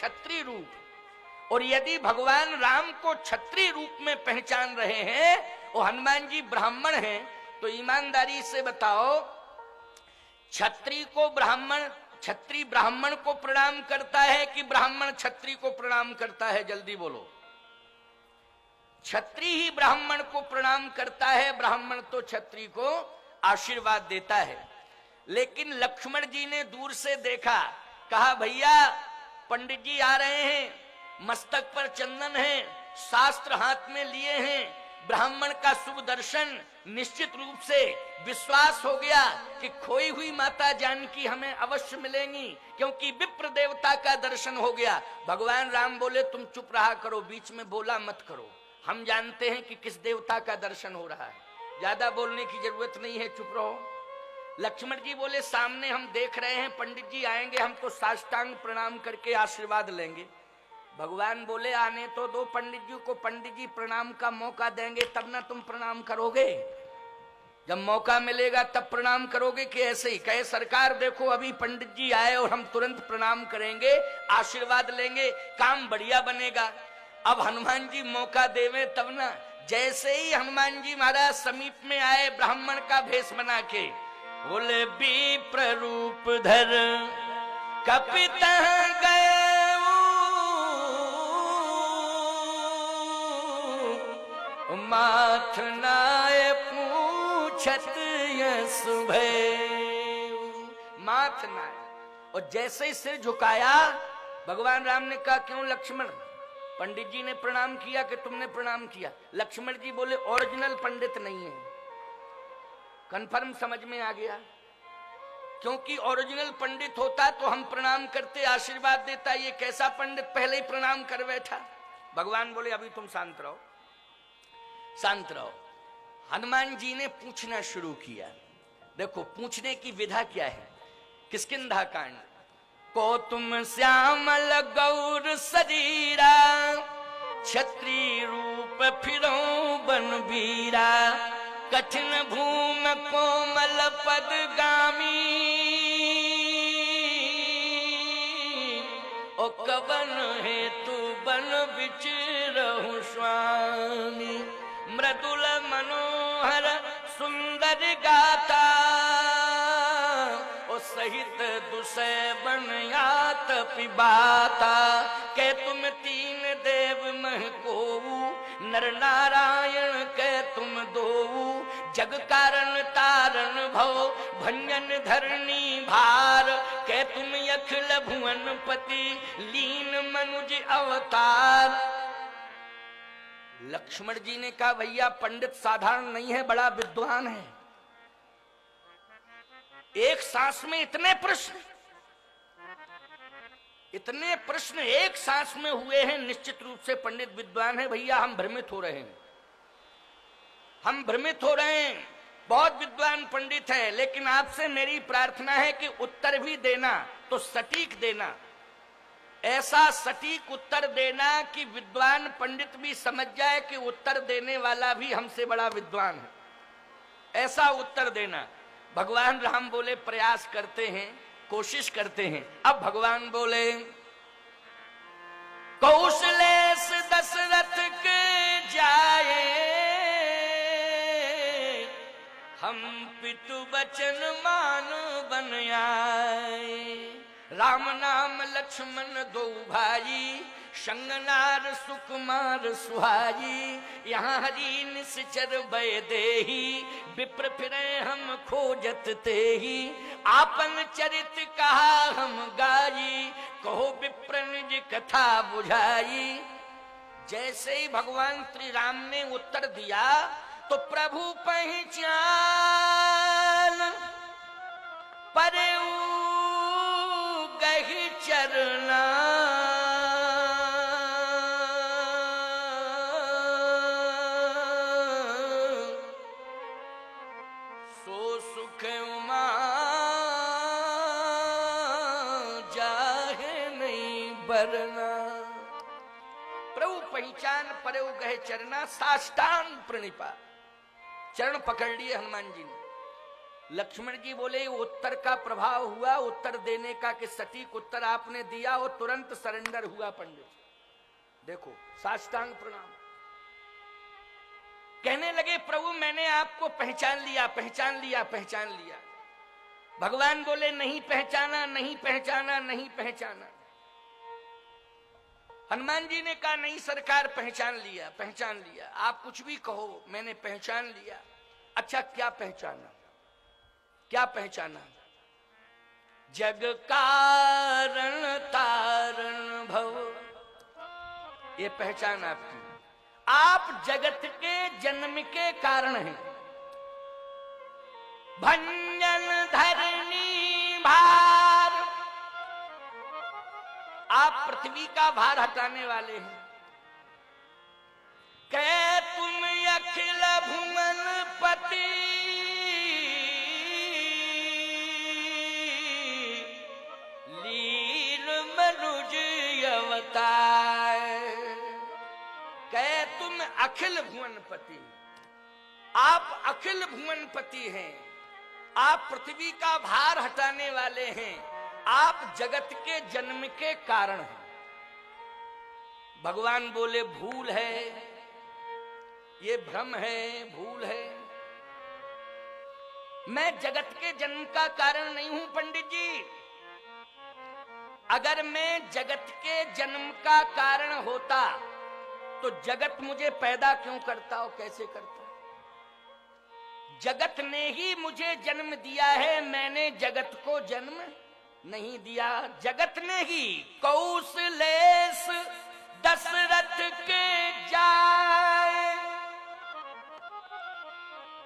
क्षत्रिय रूप। और यदि भगवान राम को क्षत्रिय रूप में पहचान रहे हैं और हनुमान जी ब्राह्मण हैं, तो ईमानदारी से बताओ, क्षत्रिय ब्राह्मण को प्रणाम करता है कि ब्राह्मण क्षत्रिय को प्रणाम करता है? जल्दी बोलो। क्षत्रिय ही ब्राह्मण को प्रणाम करता है, ब्राह्मण तो क्षत्रिय को आशीर्वाद देता है। लेकिन लक्ष्मण जी ने दूर से देखा, कहा भैया पंडित जी आ रहे हैं, मस्तक पर चंदन है, शास्त्र हाथ में लिए हैं, ब्राह्मण का शुभ दर्शन, निश्चित रूप से विश्वास हो गया कि खोई हुई माता जानकी हमें अवश्य मिलेंगी, क्योंकि विप्र देवता का दर्शन हो गया। भगवान राम बोले तुम चुप रहा करो, बीच में बोला मत करो, हम जानते हैं कि किस देवता का दर्शन हो रहा है, ज्यादा बोलने की जरूरत नहीं है, चुप रहो। लक्ष्मण जी बोले सामने हम देख रहे हैं, पंडित जी आएंगे, हमको साष्टांग प्रणाम करके आशीर्वाद लेंगे। भगवान बोले आने तो दो पंडित जी को, पंडित जी प्रणाम का मौका देंगे तब ना तुम प्रणाम करोगे, जब मौका मिलेगा तब प्रणाम करोगे कि ऐसे ही? कहे सरकार देखो अभी पंडित जी आए और हम तुरंत प्रणाम करेंगे, आशीर्वाद लेंगे, काम बढ़िया बनेगा। अब हनुमान जी मौका देवे तब ना। जैसे ही हनुमान जी महाराज समीप में आए ब्राह्मण का भेष बना के, बोले विप्र रूप धर कपित गए, माथ नाय पूछत यस भय, माथ नाय। और जैसे ही सिर झुकाया, भगवान राम ने कहा क्यों लक्ष्मण, पंडित जी ने प्रणाम किया कि तुमने प्रणाम किया? लक्ष्मण जी बोले ओरिजिनल पंडित नहीं है। कंफर्म समझ में आ गया? क्योंकि ओरिजिनल पंडित होता तो हम प्रणाम करते, आशीर्वाद देता, ये कैसा पंडित पहले ही प्रणाम कर बैठा। भगवान बोले अभी तुम शांत रहो, शांत रहो। हनुमान जी ने पूछना शुरू किया। देखो पूछने की विधा क्या है। किष्किंधा कांड। को तुम श्यामल गौर शरीरा, क्षत्रिय रूप फिरो बनवीरा, कठिन भूम कोमल पदगामी, ओ कवन हेतु बन विचरहु स्वामी, मृदुल मनोहर सुंदर गाता, ओ सहित दुसै बनयात पिबाता, के तुम तीन देव मह कोऊ, नर नारायण के तुम दोऊ, जग कारण तारण भव भंजन धरणी भार, के तुम अखिल भुवन पति लीन मनुज अवतार। लक्ष्मण जी ने कहा भैया पंडित साधारण नहीं है, बड़ा विद्वान है। एक सांस में इतने प्रश्न एक सांस में हुए हैं, निश्चित रूप से पंडित विद्वान है। भैया हम भ्रमित हो रहे हैं, बहुत विद्वान पंडित है, लेकिन आपसे मेरी प्रार्थना है कि उत्तर भी देना तो सटीक देना, ऐसा सटीक उत्तर देना कि विद्वान पंडित भी समझ जाए कि उत्तर देने वाला भी हमसे बड़ा विद्वान है, ऐसा उत्तर देना। भगवान राम बोले प्रयास करते हैं, कोशिश करते हैं। अब भगवान बोले कौशलेश दशरथ के जाए, हम पितु बचन मान बन आए, राम नाम लक्ष्मण दो भाई, संगनार सुकुमार सुहाई, यहाँ हरि निश्चर भय देही, विप्र फिरे हम खोजत तेही, आपन चरित कहा हम गाई, कहो विप्र निज कथा बुझाई। जैसे ही भगवान श्री राम ने उत्तर दिया तो प्रभु पहचान परऊ गहि चरना, सो सुख उमा जाहे नहीं बरना। प्रभु पहचान परऊ गहे चरना, साष्टांग प्रणिपा, चरण पकड़ लिए हनुमान जी ने। लक्ष्मण जी बोले उत्तर का प्रभाव हुआ, उत्तर देने का, कि सटीक उत्तर आपने दिया, वो तुरंत सरेंडर हुआ पंडित। देखो साष्टांग प्रणाम। कहने लगे प्रभु मैंने आपको पहचान लिया, पहचान लिया, पहचान लिया। भगवान बोले नहीं पहचाना, नहीं पहचाना, नहीं पहचाना। हनुमान जी ने कहा नहीं सरकार पहचान लिया, पहचान लिया, आप कुछ भी कहो मैंने पहचान लिया। अच्छा क्या पहचाना, क्या पहचाना? जग कारण तारण भव, ये पहचान आपकी। आप जगत के जन्म के कारण हैं। भंजन धरनी भार, आप पृथ्वी का भार हटाने वाले हैं। कह तुम अखिल भुवन पति, लील मनुज अवतार। कह तुम अखिल भुवनपति, आप अखिल भुवनपति हैं, आप पृथ्वी का भार हटाने वाले हैं, आप जगत के जन्म के कारण हैं। भगवान बोले भूल है, ये भ्रम है, भूल है। मैं जगत के जन्म का कारण नहीं हूं पंडित जी। अगर मैं जगत के जन्म का कारण होता तो जगत मुझे पैदा क्यों करता और कैसे करता? जगत ने ही मुझे जन्म दिया है, मैंने जगत को जन्म नहीं दिया। जगत ने ही कौशलेश दशरथ के जाए,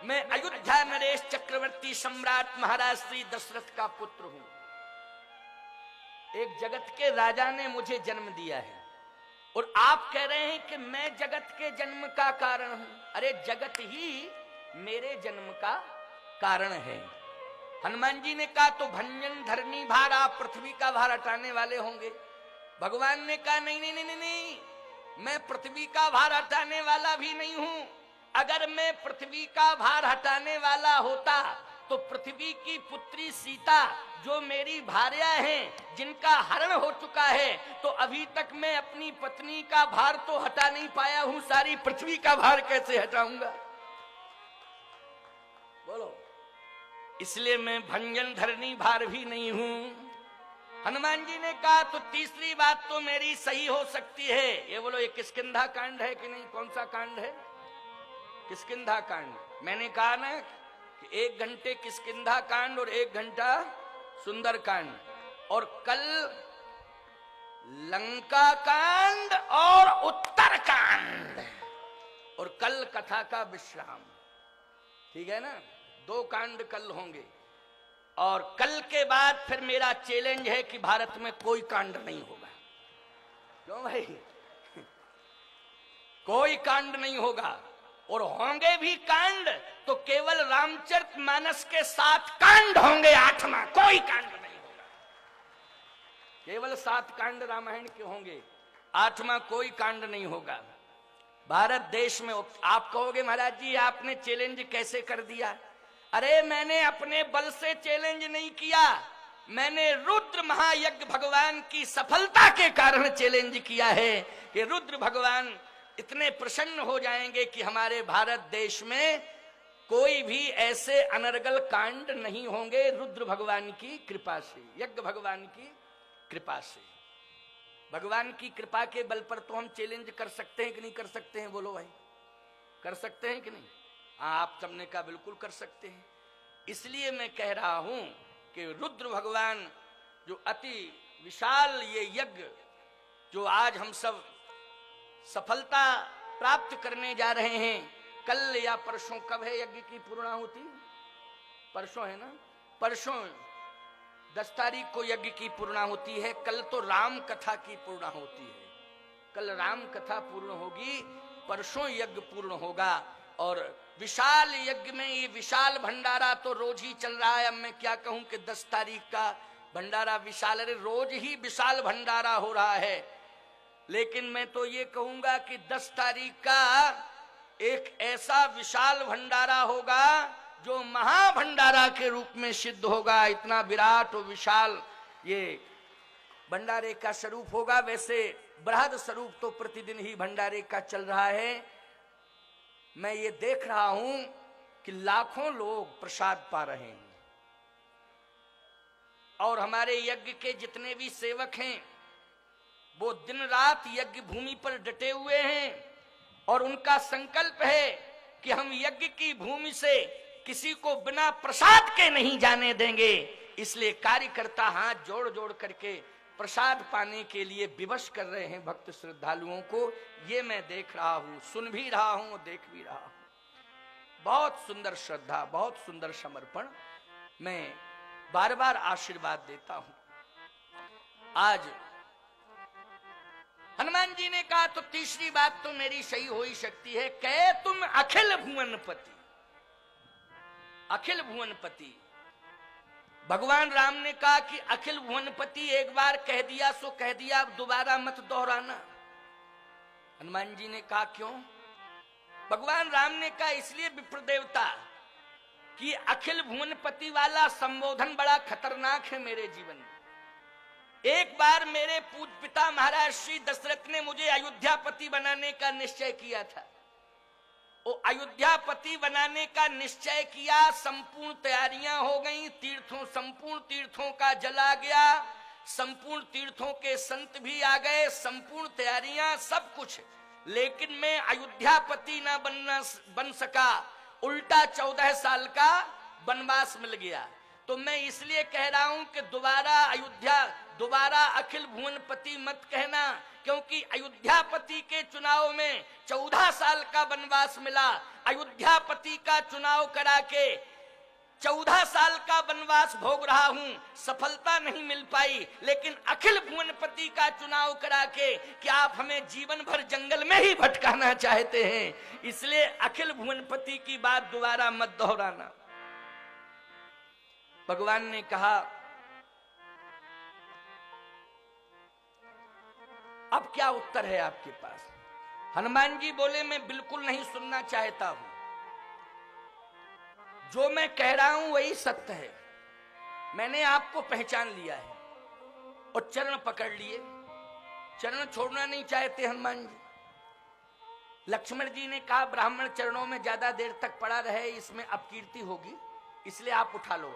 मैं अयोध्या नरेश चक्रवर्ती सम्राट महाराज श्री दशरथ का पुत्र हूं। एक जगत के राजा ने मुझे जन्म दिया है और आप कह रहे हैं कि मैं जगत के जन्म का कारण हूं। अरे जगत ही मेरे जन्म का कारण है। हनुमान जी ने कहा तो भंजन धरनी भार, आप पृथ्वी का भार हटाने वाले होंगे। भगवान ने कहा नहीं नहीं नहीं नहीं, मैं पृथ्वी का भार हटाने वाला भी नहीं हूं। अगर मैं पृथ्वी का भार हटाने वाला होता तो पृथ्वी की पुत्री सीता जो मेरी भार्या हैं, जिनका हरण हो चुका है, तो अभी तक मैं अपनी पत्नी का भार तो हटा नहीं पाया हूं, सारी पृथ्वी का भार कैसे हटाऊंगा? बोलो। इसलिए मैं भंजन धरनी भार भी नहीं हूं। हनुमान जी ने कहा तो तीसरी बात तो मेरी सही हो सकती है। ये बोलो ये किष्किंधा कांड है कि नहीं? कौन सा कांड है? किष्किंधा कांड। मैंने कहा ना कि 1 घंटे किष्किंधा कांड और 1 घंटा सुंदर कांड, और कल लंका कांड और उत्तर कांड, और कल कथा का विश्राम। ठीक है ना? 2 कांड कल होंगे। और कल के बाद फिर मेरा चैलेंज है कि भारत में कोई कांड नहीं होगा। क्यों भाई? कोई कांड नहीं होगा, और होंगे भी कांड तो केवल रामचरितमानस के 7 कांड होंगे, 8वां कोई कांड नहीं होगा। केवल 7 कांड रामायण के होंगे, 8वां कोई कांड नहीं होगा भारत देश में। आप कहोगे महाराज जी आपने चैलेंज कैसे कर दिया? अरे मैंने अपने बल से चैलेंज नहीं किया, मैंने रुद्र महायज्ञ भगवान की सफलता के कारण चैलेंज किया है कि रुद्र भगवान इतने प्रसन्न हो जाएंगे कि हमारे भारत देश में कोई भी ऐसे अनर्गल कांड नहीं होंगे, रुद्र भगवान की कृपा से, यज्ञ भगवान की कृपा से। भगवान की कृपा के बल पर तो हम चैलेंज कर सकते हैं कि नहीं कर सकते हैं? बोलो भाई, कर सकते हैं कि नहीं? हाँ, आप सबने कहा बिल्कुल कर सकते हैं। इसलिए मैं कह रहा हूं कि रुद्र भगवान जो अति विशाल ये यज्ञ जो आज हम सब सफलता प्राप्त करने जा रहे हैं, कल या परसों, कब है यज्ञ की पूर्णाहुति? परसों है ना? परसों 10 तारीख को यज्ञ की पूर्णाहुति है। कल तो राम कथा की पूर्णाहुति है। कल राम कथा पूर्ण होगी, परसों यज्ञ पूर्ण होगा। और विशाल यज्ञ में ये विशाल भंडारा तो रोज ही चल रहा है। अब मैं क्या कहूं कि 10 तारीख का भंडारा विशाल, अरे रोज ही विशाल भंडारा हो रहा है। लेकिन मैं तो ये कहूंगा कि 10 तारीख का एक ऐसा विशाल भंडारा होगा जो महाभंडारा के रूप में सिद्ध होगा। इतना विराट और विशाल ये भंडारे का स्वरूप होगा। वैसे बृहद स्वरूप तो प्रतिदिन ही भंडारे का चल रहा है। मैं ये देख रहा हूं कि लाखों लोग प्रसाद पा रहे हैं और हमारे यज्ञ के जितने भी सेवक हैं वो दिन रात यज्ञ भूमि पर डटे हुए हैं और उनका संकल्प है कि हम यज्ञ की भूमि से किसी को बिना प्रसाद के नहीं जाने देंगे। इसलिए कार्यकर्ता हाथ जोड़ जोड़ करके प्रसाद पाने के लिए विवश कर रहे हैं भक्त श्रद्धालुओं को। ये मैं देख रहा हूं, सुन भी रहा हूं, देख भी रहा हूं। बहुत सुंदर श्रद्धा, बहुत सुंदर समर्पण। मैं बार बार आशीर्वाद देता हूं। आज हनुमान जी ने कहा तो तीसरी बात तो मेरी सही हो ही सकती है, कहे तुम अखिल भुवनपति। अखिल भुवनपति भगवान राम ने कहा कि अखिल भुवनपति एक बार कह दिया सो कह दिया, अब दोबारा मत दोहराना। हनुमान जी ने कहा क्यों? भगवान राम ने कहा इसलिए विप्र देवता कि अखिल भुवनपति वाला संबोधन बड़ा खतरनाक है मेरे जीवन में। एक बार मेरे पूज्य पिता महाराज श्री दशरथ ने मुझे अयोध्यापति बनाने का निश्चय किया था। वो अयोध्यापति बनाने का निश्चय किया, संपूर्ण तैयारियां हो गई, संपूर्ण तीर्थों का जल आ गया, संपूर्ण तीर्थों के संत भी आ गए, संपूर्ण तैयारियां सब कुछ, लेकिन मैं अयोध्यापति ना बन सका। उल्टा 14 साल का वनवास मिल गया। तो मैं इसलिए कह रहा हूं कि दोबारा अखिल भुवनपति मत कहना, क्योंकि अयोध्यापति के चुनाव में 14 साल का वनवास मिला। अयोध्यापति का चुनाव करा के 14 साल का वनवास भोग रहा हूं, सफलता नहीं मिल पाई। लेकिन अखिल भुवनपति का चुनाव करा के कि आप हमें जीवन भर जंगल में ही भटकाना चाहते हैं, इसलिए अखिल भुवनपति की बात दोबारा मत दोहराना। भगवान ने कहा अब क्या उत्तर है आपके पास? हनुमान जी बोले मैं बिल्कुल नहीं सुनना चाहता हूं, जो मैं कह रहा हूं वही सत्य है। मैंने आपको पहचान लिया है और चरण पकड़ लिए, चरण छोड़ना नहीं चाहते हनुमान जी। लक्ष्मण जी ने कहा ब्राह्मण चरणों में ज्यादा देर तक पड़ा रहे, इसमें अपकीर्ति होगी, इसलिए आप उठा लो।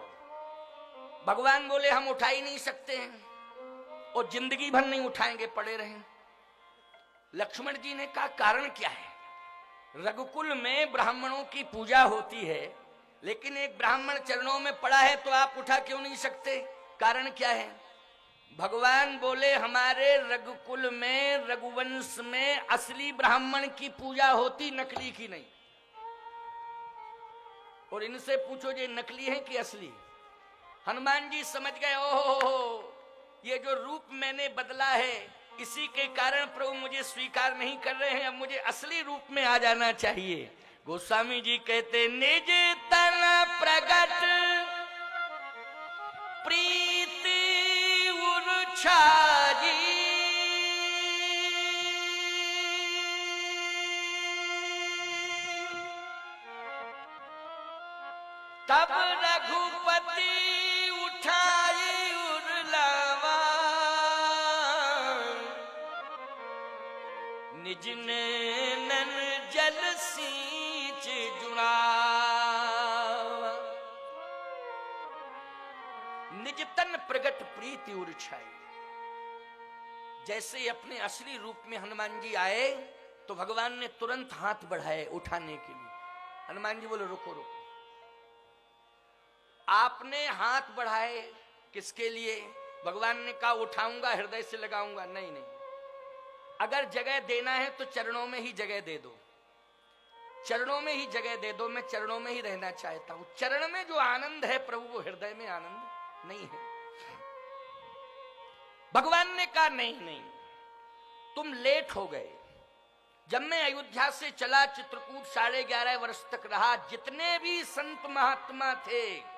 भगवान बोले हम उठा ही नहीं सकते हैं और जिंदगी भर नहीं उठाएंगे, पड़े रहें। लक्ष्मण जी ने कहा कारण क्या है? रघुकुल में ब्राह्मणों की पूजा होती है, लेकिन एक ब्राह्मण चरणों में पड़ा है तो आप उठा क्यों नहीं सकते? कारण क्या है? भगवान बोले हमारे रघुकुल में, रघुवंश में असली ब्राह्मण की पूजा होती, नकली की नहीं। और इनसे पूछो ये नकली है कि असली? हनुमान जी समझ गए, ओहो ये जो रूप मैंने बदला है इसी के कारण प्रभु मुझे स्वीकार नहीं कर रहे हैं, अब मुझे असली रूप में आ जाना चाहिए। गोस्वामी जी कहते निज तन प्रगट प्रीति उरुछाजी, तब रघुपति उठाई उरलावा, निज नैनन जल सींच जुड़ावा। निज तन प्रगट प्रीति उरछाई। जैसे अपने असली रूप में हनुमान जी आए तो भगवान ने तुरंत हाथ बढ़ाए उठाने के लिए। हनुमान जी बोले रुको रुको। आपने हाथ बढ़ाए किसके लिए? भगवान ने कहा उठाऊंगा, हृदय से लगाऊंगा। नहीं नहीं, अगर जगह देना है तो चरणों में ही जगह दे दो, चरणों में ही जगह दे दो। मैं चरणों में ही रहना चाहता हूं। चरण में जो आनंद है प्रभु, वो हृदय में आनंद नहीं है। भगवान ने कहा नहीं नहीं, तुम लेट हो गए। जब मैं अयोध्या से चला, चित्रकूट 11.5 वर्ष तक रहा, जितने भी संत महात्मा थे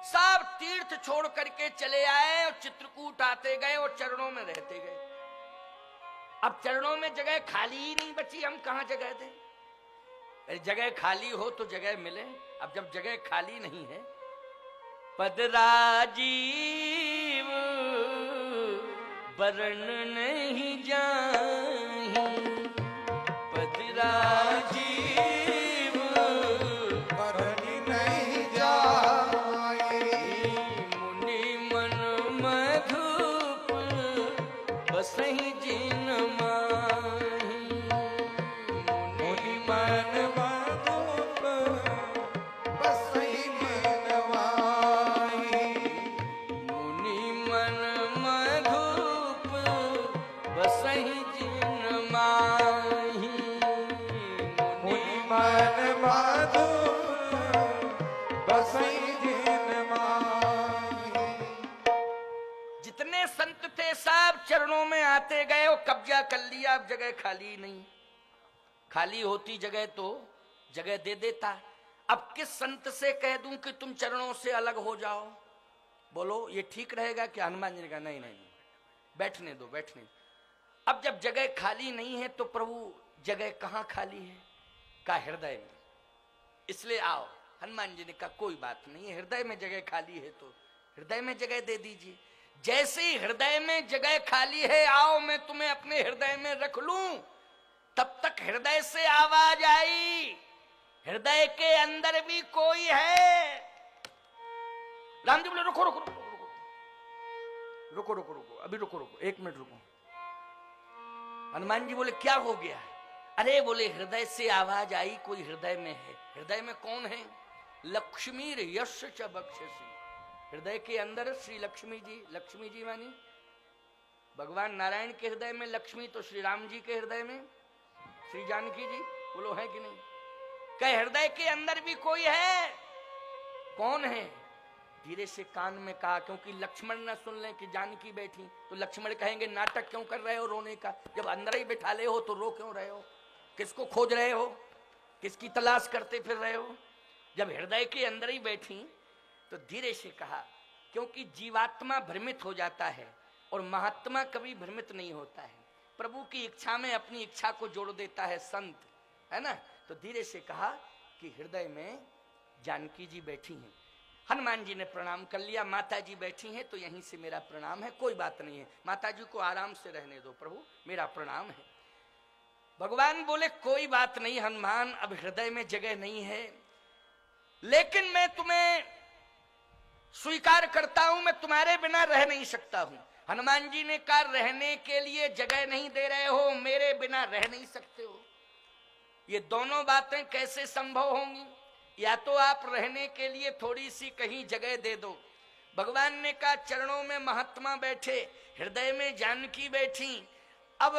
सब तीर्थ छोड़ करके चले आए और चित्रकूट आते गए और चरणों में रहते गए। अब चरणों में जगह खाली ही नहीं बची, हम कहां जगह दें? जगह खाली हो तो जगह मिले। अब जब जगह खाली नहीं है, पद राजीव वरण नहीं जाहि, पद राजीव वरण नहीं जाहि, मुनि मन मधुप बसहि जिन माहि, मुनि मन मधुप बसहि जिन माहि, मुनि मन मधुप बसहि जिन माहि, मुनि मन मधुप बसहि जिन माहि। जितने संत थे सब चरणों में आते गए और कब्जा कर लिया। अब जगह खाली नहीं, खाली होती जगह तो जगह दे देता। अब किस संत से कह दूं कि तुम चरणों से अलग हो जाओ? बोलो ये ठीक रहेगा कि? हनुमान जी ने कहा नहीं नहीं, बैठने दो, बैठने दो। अब जब जगह खाली नहीं है तो प्रभु जगह कहां खाली है? का हृदय में। इसलिए आओ। हनुमान जी ने कहा कोई बात नहीं, हृदय में जगह खाली है तो हृदय में जगह दे दीजिए। जैसे ही हृदय में जगह खाली है, आओ मैं तुम्हें अपने हृदय में रख लूं। तब तक हृदय से आवाज आई, हृदय के अंदर भी कोई है। राम जी बोले रुको रुको रुको रुको रुको रुको रुको, अभी रुको रुको, 1 मिनट रुको। हनुमान जी बोले क्या हो गया? अरे बोले हृदय से आवाज आई, कोई हृदय में है। हृदय में कौन है? लक्ष्मी यश च बक्षसी। हृदय के अंदर श्री लक्ष्मी जी। लक्ष्मी जी मानी भगवान नारायण के हृदय में लक्ष्मी, तो श्री राम जी के हृदय में श्री जानकी जी। बोलो है कि नहीं? कहे हृदय के अंदर भी कोई है। कौन है? धीरे से कान में कहा, क्योंकि लक्ष्मण ना सुन ले कि जानकी बैठी तो लक्ष्मण कहेंगे नाटक क्यों कर रहे हो रोने का? जब अंदर ही बिठा ले हो तो रो क्यों रहे हो? किसको खोज रहे हो? किसकी तलाश करते फिर रहे हो? जब हृदय के अंदर ही बैठी तो धीरे से कहा, क्योंकि जीवात्मा भ्रमित हो जाता है और महात्मा कभी भ्रमित नहीं होता है। प्रभु की इच्छा में अपनी इच्छा को जोड़ देता है संत, है ना? तो धीरे से कहा कि हृदय में जानकी जी बैठी हैं। हनुमान जी ने प्रणाम कर लिया। माता जी बैठी हैं तो यहीं से मेरा प्रणाम है, कोई बात नहीं है, माता जी को आराम से रहने दो, प्रभु मेरा प्रणाम है। भगवान बोले कोई बात नहीं हनुमान, अब हृदय में जगह नहीं है, लेकिन मैं तुम्हें स्वीकार करता हूं, मैं तुम्हारे बिना रह नहीं सकता हूं। हनुमान जी ने कहा रहने के लिए जगह नहीं दे रहे हो, मेरे बिना रह नहीं सकते हो। ये दोनों बातें कैसे संभव होंगी? या तो आप रहने के लिए थोड़ी सी कहीं जगह दे दो। भगवान ने कहा चरणों में महात्मा बैठे, हृदय में जानकी बैठी, अब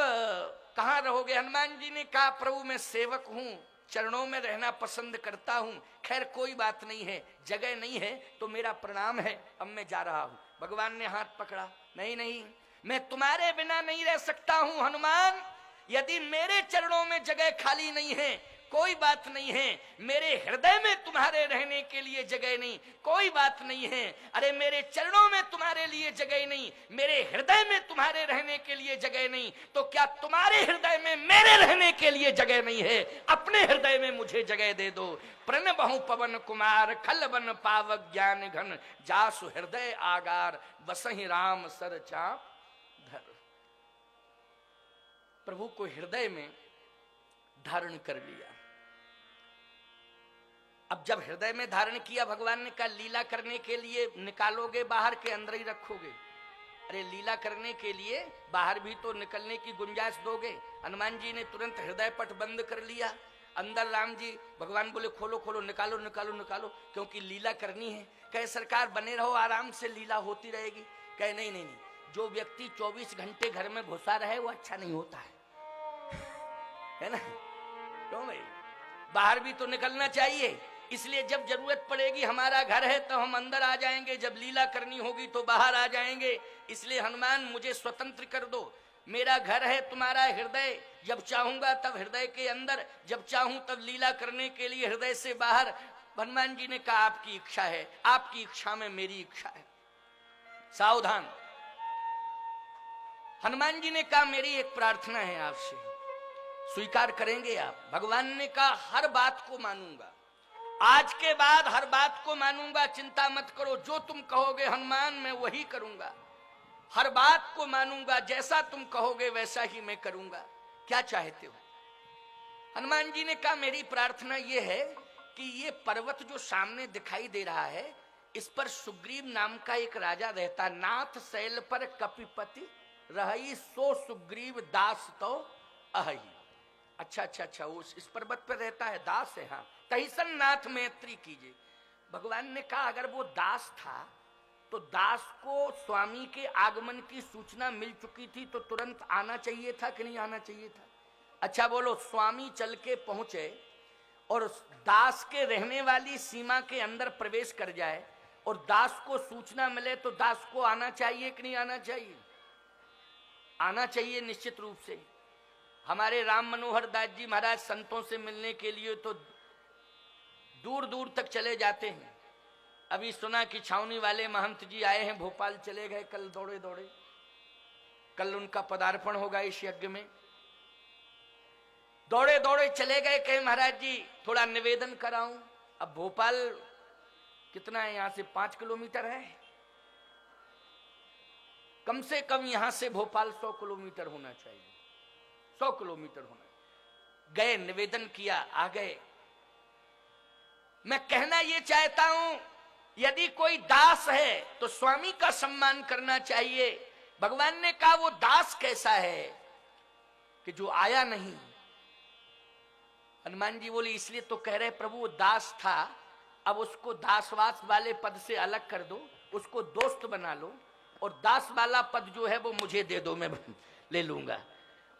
कहां रहोगे? हनुमान जी ने कहा प्रभु मैं सेवक हूं, चरणों में रहना पसंद करता हूं। खैर कोई बात नहीं है, जगह नहीं है तो मेरा प्रणाम है, अब मैं जा रहा हूं। भगवान ने हाथ पकड़ा, नहीं नहीं, मैं तुम्हारे बिना नहीं रह सकता हूं हनुमान। यदि मेरे चरणों में जगह खाली नहीं है कोई बात नहीं है, मेरे हृदय में तुम्हारे रहने के लिए जगह नहीं, कोई बात नहीं है। अरे मेरे चरणों में तुम्हारे लिए जगह नहीं, मेरे हृदय में तुम्हारे रहने के लिए जगह नहीं, तो क्या तुम्हारे हृदय में मेरे रहने के लिए जगह नहीं है? अपने हृदय में मुझे जगह दे दो। प्रण बहु पवन कुमार खल बन पावक ज्ञान घन, जासु हृदय आगार बसहि राम सर चाप धर। प्रभु को हृदय में धारण कर लिया। अब जब हृदय में धारण किया, भगवान ने कहा लीला करने के लिए निकालोगे बाहर के अंदर ही रखोगे? अरे लीला करने के लिए बाहर भी तो निकलने की गुंजाइश दोगे। हनुमान जी ने तुरंत हृदय पट बंद कर लिया। अंदर राम जी, भगवान बोले खोलो खोलो, निकालो निकालो निकालो, क्योंकि लीला करनी है। कहे सरकार बने रहो, आराम से लीला होती रहेगी। कहे नहीं नहीं नहीं, जो व्यक्ति 24 घंटे घर में घुसा रहे वो अच्छा नहीं होता है ना? क्यों भाई, बाहर भी तो निकलना चाहिए। इसलिए जब जरूरत पड़ेगी, हमारा घर है तो हम अंदर आ जाएंगे, जब लीला करनी होगी तो बाहर आ जाएंगे। इसलिए हनुमान मुझे स्वतंत्र कर दो, मेरा घर है तुम्हारा हृदय, जब चाहूंगा तब हृदय के अंदर, जब चाहूं तब लीला करने के लिए हृदय से बाहर। हनुमान जी ने कहा आपकी इच्छा है, आपकी इच्छा में मेरी इच्छा है, सावधान। हनुमान जी ने कहा मेरी एक प्रार्थना है आपसे, स्वीकार करेंगे आप? भगवान ने कहा हर बात को मानूंगा, आज के बाद हर बात को मानूंगा, चिंता मत करो, जो तुम कहोगे हनुमान मैं वही करूंगा, हर बात को मानूंगा, जैसा तुम कहोगे वैसा ही मैं करूंगा, क्या चाहते हो? हनुमान जी ने कहा मेरी प्रार्थना यह है कि ये पर्वत जो सामने दिखाई दे रहा है, इस पर सुग्रीव नाम का एक राजा रहता, नाथ शैल पर कपिपति रही, सो सुग्रीव दास तो अहि। अच्छा, वो इस पर्वत पर रहता है, दास है, हाँ, तहिसन नाथ मैत्री कीजिए। भगवान ने कहा अगर वो दास था तो दास को स्वामी के आगमन की सूचना मिल चुकी थी, तो तुरंत आना चाहिए था कि नहीं आना चाहिए था? अच्छा बोलो, स्वामी चल के पहुंचे और दास के रहने वाली सीमा के अंदर प्रवेश कर जाए और दास को सूचना मिले, तो दास को आना चाहिए कि नहीं आना चाहिए? आना चाहिए निश्चित रूप से। हमारे राम मनोहर दास जी महाराज संतों से मिलने के लिए तो दूर दूर तक चले जाते हैं। अभी सुना कि छावनी वाले महंत जी आए हैं, भोपाल चले गए कल दौड़े दौड़े, कल उनका पदार्पण होगा इस यज्ञ में, दौड़े दौड़े चले गए, कहे महाराज जी थोड़ा निवेदन कराऊं। अब भोपाल कितना है यहां से? 5 किलोमीटर है, कम से कम यहां से भोपाल 100 किलोमीटर होना चाहिए, 100 किलोमीटर होना। गए, निवेदन किया, आ गए। मैं कहना यह चाहता हूं यदि कोई दास है तो स्वामी का सम्मान करना चाहिए। भगवान ने कहा वो दास कैसा है कि जो आया नहीं? हनुमान जी बोले इसलिए तो कह रहे प्रभु वो दास था, अब उसको दासवास वाले पद से अलग कर दो, उसको दोस्त बना लो, और दास वाला पद जो है वो मुझे दे दो, मैं ले लूंगा,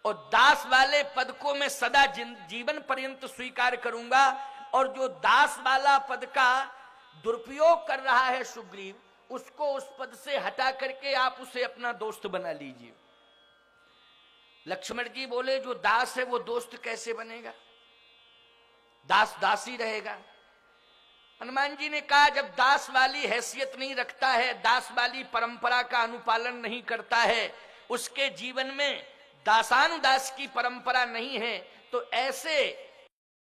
और दास वाले पद को मैं सदा जीवन पर्यंत स्वीकार करूंगा, और जो दास वाला पद का दुरुपयोग कर रहा है सुग्रीव, उसको उस पद से हटा करके आप उसे अपना दोस्त बना लीजिए। लक्ष्मण जी बोले जो दास है वो दोस्त कैसे बनेगा? दास दास ही रहेगा। हनुमान जी ने कहा जब दास वाली हैसियत नहीं रखता है, दास वाली परंपरा का अनुपालन नहीं करता है, उसके जीवन में दासानुदास की परंपरा नहीं है, तो ऐसे